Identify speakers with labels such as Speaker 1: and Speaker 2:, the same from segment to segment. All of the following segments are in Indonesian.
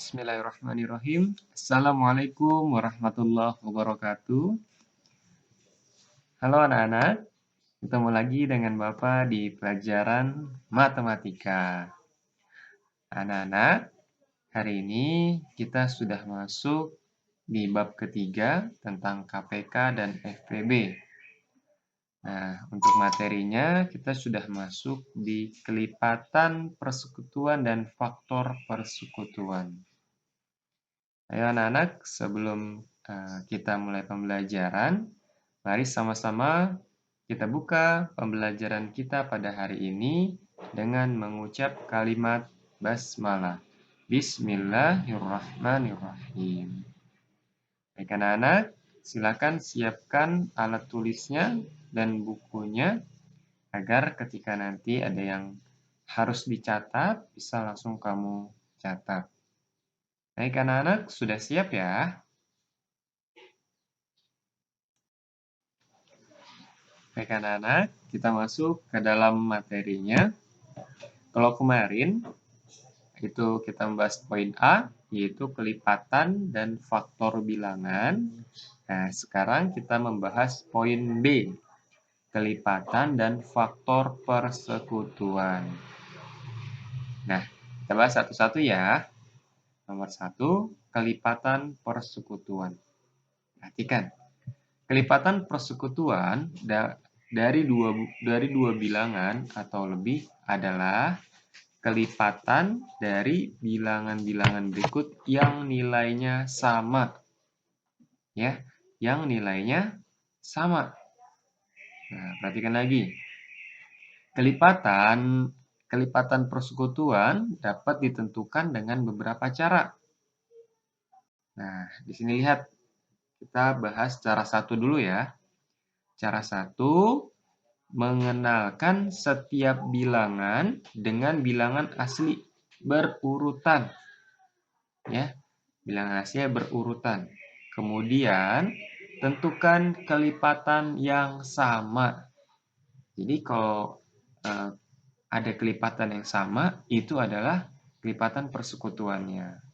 Speaker 1: Bismillahirrahmanirrahim. Assalamualaikum warahmatullahi wabarakatuh. Halo anak-anak, ketemu lagi dengan Bapak di pelajaran matematika. Anak-anak, hari ini kita sudah masuk di bab ketiga tentang KPK dan FPB. Nah, untuk materinya kita sudah masuk di kelipatan persekutuan dan faktor persekutuan. Ayo anak-anak, sebelum kita mulai pembelajaran, mari sama-sama kita buka pembelajaran kita pada hari ini dengan mengucap kalimat basmalah. Bismillahirrahmanirrahim. Baik anak-anak, silakan siapkan alat tulisnya dan bukunya agar ketika nanti ada yang harus dicatat, bisa langsung kamu catat. Baik anak-anak, sudah siap ya? Baik anak-anak, kita masuk ke dalam materinya. Kalau kemarin, itu kita membahas poin A, yaitu kelipatan dan faktor bilangan. Nah, sekarang kita membahas poin B, kelipatan dan faktor persekutuan. Nah, kita bahas satu-satu ya. Nomor 1, kelipatan persekutuan. Perhatikan. Kelipatan persekutuan dari dua bilangan atau lebih adalah kelipatan dari bilangan-bilangan berikut yang nilainya sama. Ya, yang nilainya sama. Nah, perhatikan lagi. Kelipatan persekutuan dapat ditentukan dengan beberapa cara. Nah, di sini lihat. Kita bahas cara satu dulu ya. Cara satu, mengenalkan setiap bilangan dengan bilangan asli berurutan. Ya, bilangan aslinya berurutan. Kemudian, tentukan kelipatan yang sama. Jadi kalau ada kelipatan yang sama, itu adalah kelipatan persekutuannya.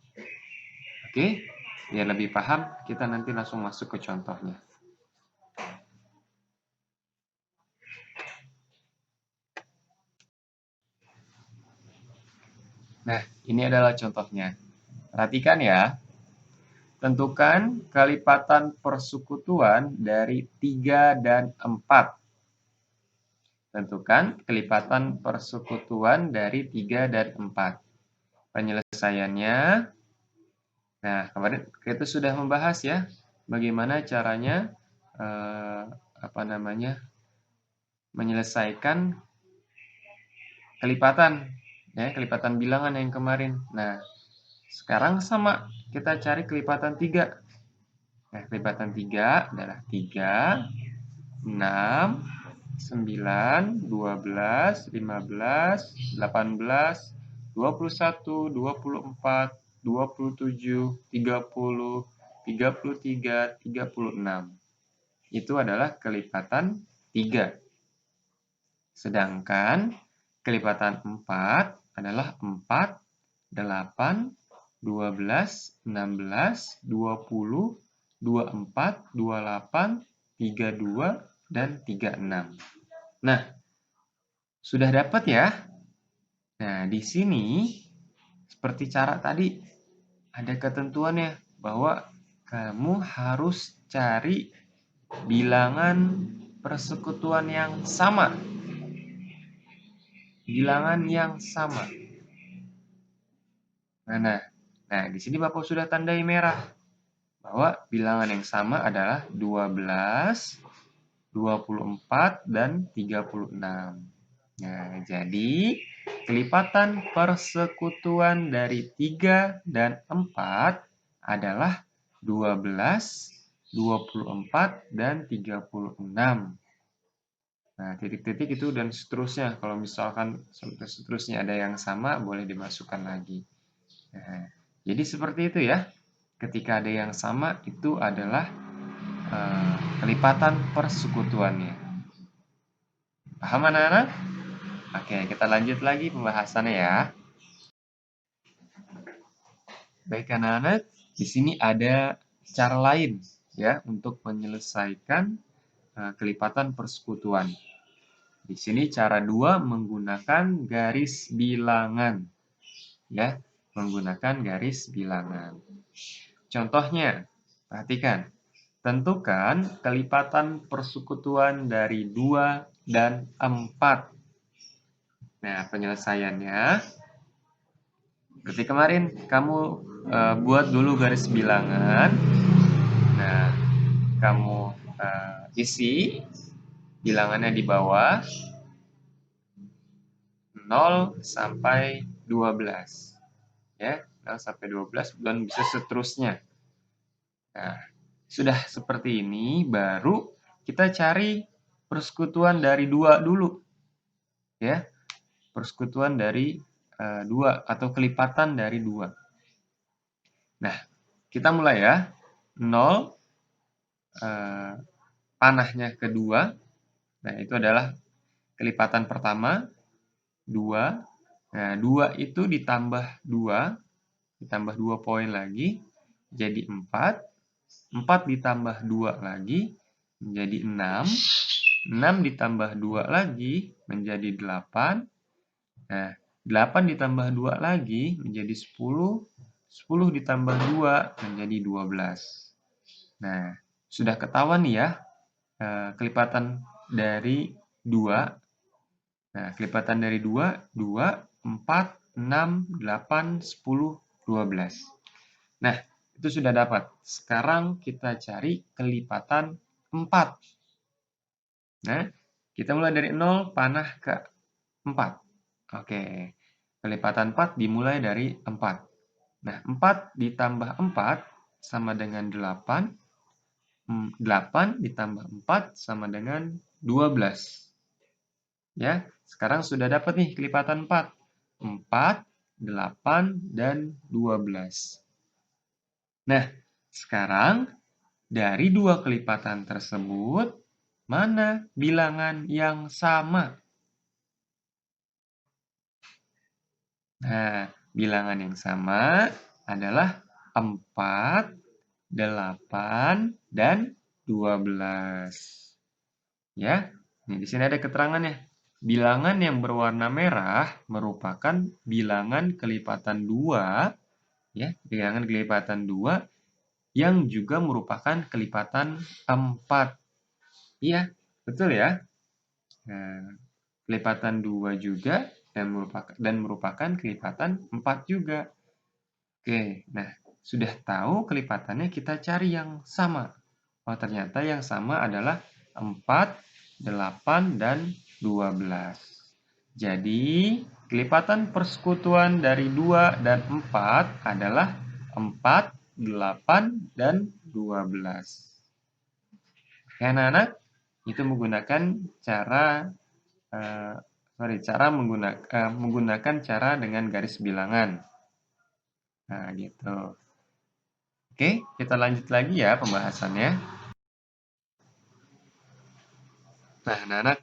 Speaker 1: Oke, biar lebih paham, kita nanti langsung masuk ke contohnya. Nah, ini adalah contohnya. Perhatikan ya. Tentukan kelipatan persekutuan dari 3 dan 4. Tentukan kelipatan persekutuan dari 3 dan 4. Penyelesaiannya. Nah, kemarin kita sudah membahas ya bagaimana caranya menyelesaikan kelipatan ya, kelipatan bilangan yang kemarin. Nah, sekarang sama, kita cari kelipatan 3. Nah, kelipatan 3 adalah 3, 6, 9, 12, 15, 18, 21, 24, 27, 30, 33, 36. Itu adalah kelipatan 3. Sedangkan kelipatan 4 adalah 4, 8, 12, 16, 20, 24, 28, 32, dan 36. Nah, sudah dapat ya? Nah, di sini seperti cara tadi ada ketentuannya bahwa kamu harus cari bilangan persekutuan yang sama. Bilangan yang sama. Nah, di sini Bapak sudah tandai merah bahwa bilangan yang sama adalah 12, 24, dan 36. Nah, jadi kelipatan persekutuan dari 3 dan 4 adalah 12, 24, dan 36. Nah, titik-titik itu dan seterusnya. Kalau misalkan sampai seterusnya ada yang sama, boleh dimasukkan lagi. Nah, jadi seperti itu ya. Ketika ada yang sama, itu adalah kelipatan persekutuannya. Paham anak-anak? Oke, kita lanjut lagi pembahasannya ya. Baik anak-anak, di sini ada cara lain ya untuk menyelesaikan kelipatan persekutuan. Di sini cara 2 menggunakan garis bilangan ya, menggunakan garis bilangan. Contohnya, perhatikan. Tentukan kelipatan persekutuan dari 2 dan 4. Nah, penyelesaiannya seperti kemarin kamu buat dulu garis bilangan. Nah, kamu isi bilangannya di bawah 0 sampai 12. Ya, 0 sampai 12 dan bisa seterusnya. Nah, sudah seperti ini baru kita cari persekutuan dari 2 dulu. Ya. Persekutuan dari 2 atau kelipatan dari 2. Nah, kita mulai ya. 0 panahnya kedua. Nah, itu adalah kelipatan pertama. 2. Nah, 2 itu ditambah 2. Ditambah 2 poin lagi. Jadi 4. 4 ditambah 2 lagi. Menjadi 6. 6 ditambah 2 lagi. Menjadi 8. Nah, 8 ditambah 2 lagi. Menjadi 10. 10 ditambah 2 menjadi 12. Nah, sudah ketahuan nih ya kelipatan dari 2. Nah, kelipatan dari 2, 2, 4, 6, 8, 10, 12. Nah, itu sudah dapat. Sekarang kita cari kelipatan 4. Nah, kita mulai dari 0 panah ke 4. Oke, kelipatan 4 dimulai dari 4. Nah, 4 ditambah 4 sama dengan 8. 8 ditambah 4 sama dengan 12. Ya, sekarang sudah dapat nih kelipatan 4. 4, 8, dan 12. Nah, sekarang dari 2 kelipatan tersebut, mana bilangan yang sama? Nah, bilangan yang sama adalah 4, 8, dan 12. Ya, nih, di sini ada keterangannya. Bilangan yang berwarna merah merupakan bilangan kelipatan 2, ya, bilangan kelipatan 2 yang juga merupakan kelipatan 4. Iya, betul ya. Nah, kelipatan 2 juga dan merupakan kelipatan 4 juga. Oke, nah sudah tahu kelipatannya, kita cari yang sama. Oh, ternyata yang sama adalah 4, 8, dan 12. Jadi, kelipatan persekutuan dari 2 dan 4 adalah 4, 8, dan 12. Oke, anak-anak, itu menggunakan cara menggunakan cara dengan garis bilangan. Nah, gitu. Oke, kita lanjut lagi ya pembahasannya. Nah, anak-anak,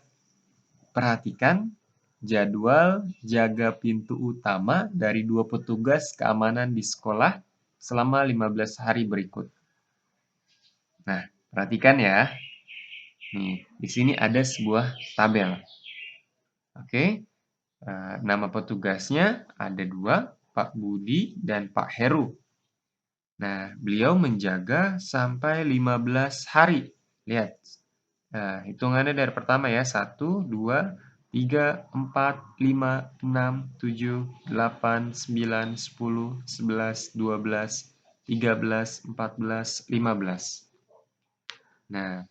Speaker 1: perhatikan jadwal jaga pintu utama dari 2 petugas keamanan di sekolah selama 15 hari berikut. Nah, perhatikan ya. Nih, di sini ada sebuah tabel. Oke, nama petugasnya ada 2, Pak Budi dan Pak Heru. Nah, beliau menjaga sampai 15 hari. Lihat, nah, hitungannya dari pertama ya. 1, 2, 3, 4, 5, 6, 7, 8, 9, 10, 11, 12, 13, 14, 15. Nah,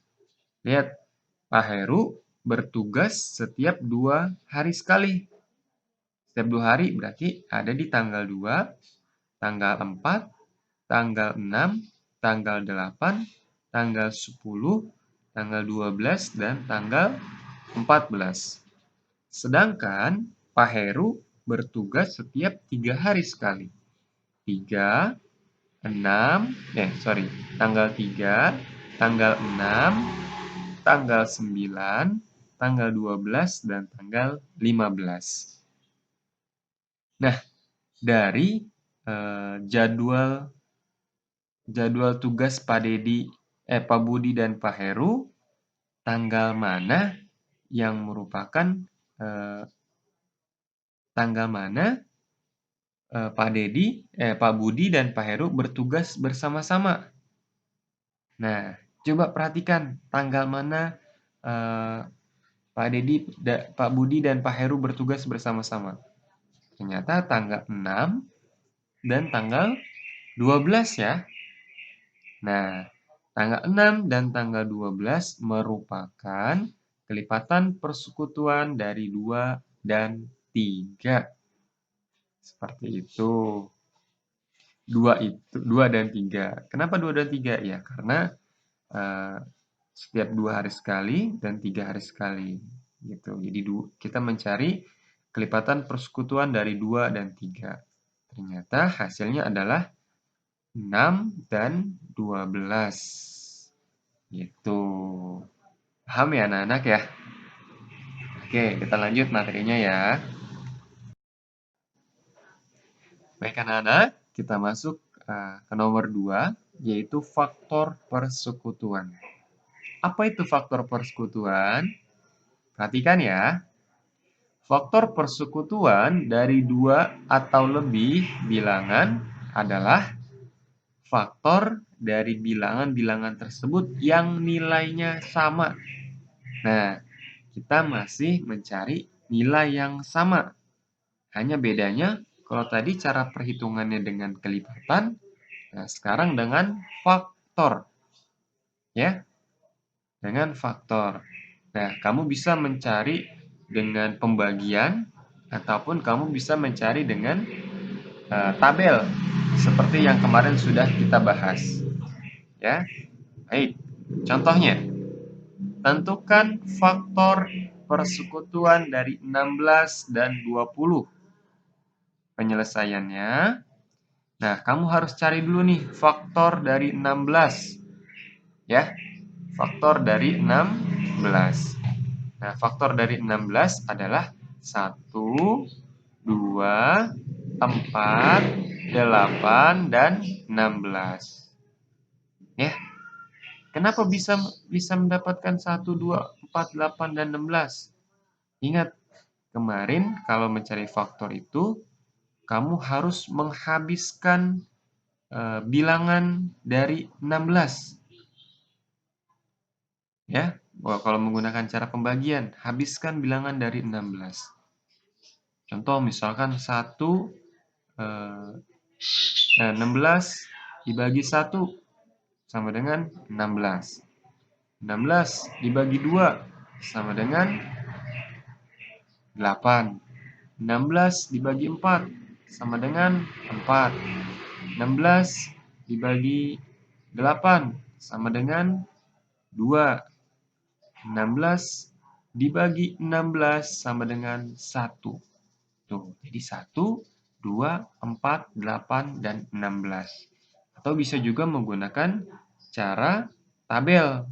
Speaker 1: lihat, Pak Heru bertugas setiap 2 hari sekali. Setiap 2 hari berarti ada di tanggal 2, tanggal 4, tanggal 6, tanggal 8, tanggal 10, tanggal 12, dan tanggal 14. Sedangkan Pak Heru bertugas setiap 3 hari sekali. 3, 6, tanggal 3, tanggal 6, tanggal 9, tanggal 12, dan tanggal 15. Nah, dari jadwal tugas Pak Budi dan Pak Heru, tanggal mana yang merupakan tanggal mana Pak Budi dan Pak Heru bertugas bersama-sama. Nah, coba perhatikan tanggal mana Pak Budi dan Pak Heru bertugas bersama-sama. Ternyata tanggal 6 dan tanggal 12 ya. Nah, tanggal 6 dan tanggal 12 merupakan kelipatan persekutuan dari 2 dan 3. Seperti itu. 2 dan 3. Kenapa 2 dan 3? Ya, karena setiap 2 hari sekali dan 3 hari sekali. Gitu. Jadi kita mencari kelipatan persekutuan dari 2 dan 3. Ternyata hasilnya adalah 6 dan 12. Gitu. Paham ya anak-anak ya? Oke, kita lanjut materinya ya. Baik anak-anak, kita masuk ke nomor 2, yaitu faktor persekutuan. Apa itu faktor persekutuan? Perhatikan ya. Faktor persekutuan dari 2 atau lebih bilangan adalah faktor dari bilangan-bilangan tersebut yang nilainya sama. Nah, kita masih mencari nilai yang sama. Hanya bedanya, kalau tadi cara perhitungannya dengan kelipatan, nah sekarang dengan faktor. Ya, dengan faktor. Nah, kamu bisa mencari dengan pembagian, ataupun kamu bisa mencari dengan tabel, seperti yang kemarin sudah kita bahas. Ya, baik. Contohnya, tentukan faktor persekutuan dari 16 dan 20. Penyelesaiannya, nah kamu harus cari dulu nih faktor dari 16. Ya, faktor dari 16. Nah, faktor dari 16 adalah 1, 2, 4, 8, dan 16. Ya, kenapa bisa mendapatkan 1, 2, 4, 8, dan 16? Ingat, kemarin kalau mencari faktor itu, kamu harus menghabiskan bilangan dari 16. Ya, kalau menggunakan cara pembagian, habiskan bilangan dari 16. Contoh misalkan 16 dibagi 1 sama dengan 16. 16 dibagi 2 sama dengan 8. 16 dibagi 4 sama dengan 4. 16 dibagi 8 sama dengan 2. 16 dibagi 16 sama dengan 1. Tuh, jadi 1, 2, 4, 8, dan 16. Atau bisa juga menggunakan cara tabel.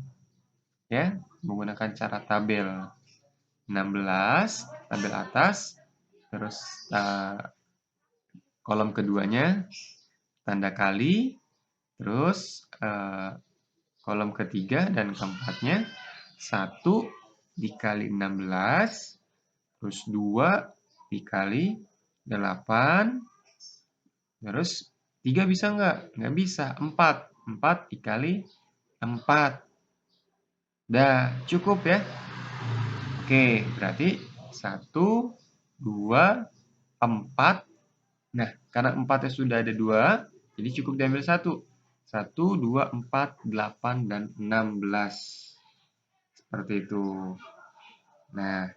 Speaker 1: Ya, menggunakan cara tabel. 16, tabel atas, terus kolom keduanya, tanda kali, terus kolom ketiga dan keempatnya, 1 dikali 16, terus 2 dikali 8, terus 3 bisa nggak? Nggak bisa. 4. 4 dikali 4. Dah, cukup ya. Oke, berarti 1, 2, 4. Nah, karena 4-nya sudah ada 2, jadi cukup diambil 1. 1, 2, 4, 8, dan 16. Seperti itu. Nah,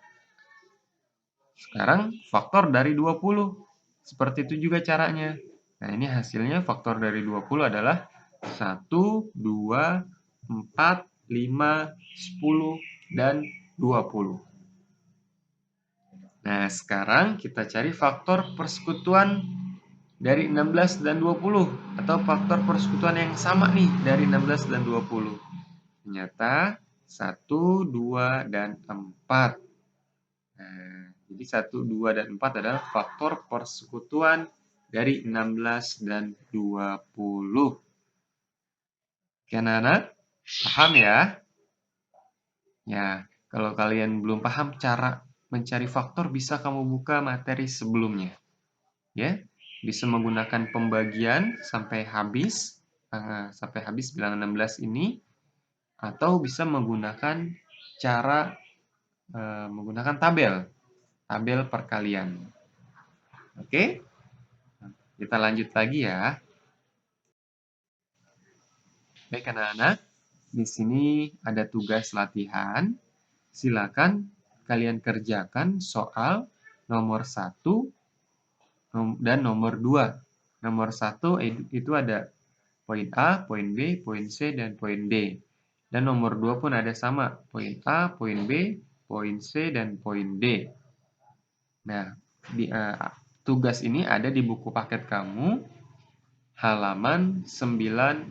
Speaker 1: sekarang faktor dari 20. Seperti itu juga caranya. Nah, ini hasilnya faktor dari 20 adalah 1, 2, 4, 5, 10, dan 20. Nah, sekarang kita cari faktor persekutuan dari 16 dan 20. Atau faktor persekutuan yang sama nih dari 16 dan 20. Ternyata 1, 2, dan 4. Nah, jadi 1, 2, dan 4 adalah faktor persekutuan dari 16 dan 20. Oke, anak-anak, paham ya? Ya, kalau kalian belum paham cara mencari faktor, bisa kamu buka materi sebelumnya. Ya, bisa menggunakan pembagian sampai habis bilangan 16 ini, atau bisa menggunakan cara menggunakan tabel perkalian. Oke, kita lanjut lagi ya. Baik anak-anak, di sini ada tugas latihan. Silakan kalian kerjakan soal nomor 1 dan nomor 2. Nomor 1 itu ada poin A, poin B, poin C, dan poin D. Dan nomor 2 pun ada sama, poin A, poin B, poin C, dan poin D. Nah, tugas ini ada di buku paket kamu, halaman 59.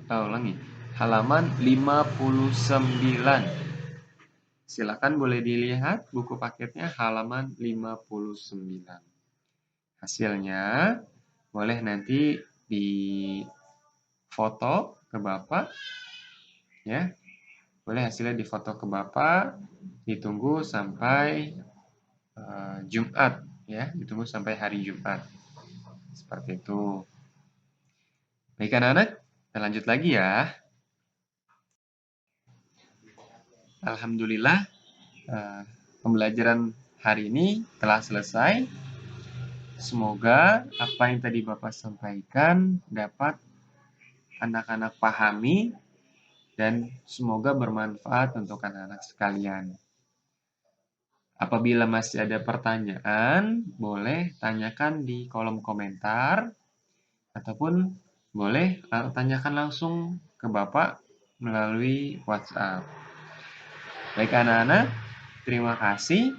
Speaker 1: Silakan boleh dilihat buku paketnya halaman 59. Hasilnya boleh nanti difoto ke Bapak ya. Boleh hasilnya difoto ke Bapak, ditunggu sampai Jumat ya, ditunggu sampai hari Jumat. Seperti itu. Baik anak-anak, kita lanjut lagi ya. Alhamdulillah, pembelajaran hari ini telah selesai. Semoga apa yang tadi Bapak sampaikan dapat anak-anak pahami dan semoga bermanfaat untuk anak-anak sekalian. Apabila masih ada pertanyaan, boleh tanyakan di kolom komentar ataupun boleh tanyakan langsung ke Bapak melalui WhatsApp. Baik anak-anak, terima kasih.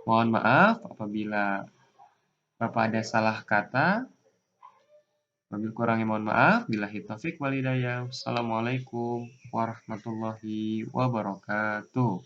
Speaker 1: Mohon maaf apabila Bapak ada salah kata. Wabil kurangnya mohon maaf. Billahi taufik wal hidayah. Wassalamualaikum warahmatullahi wabarakatuh.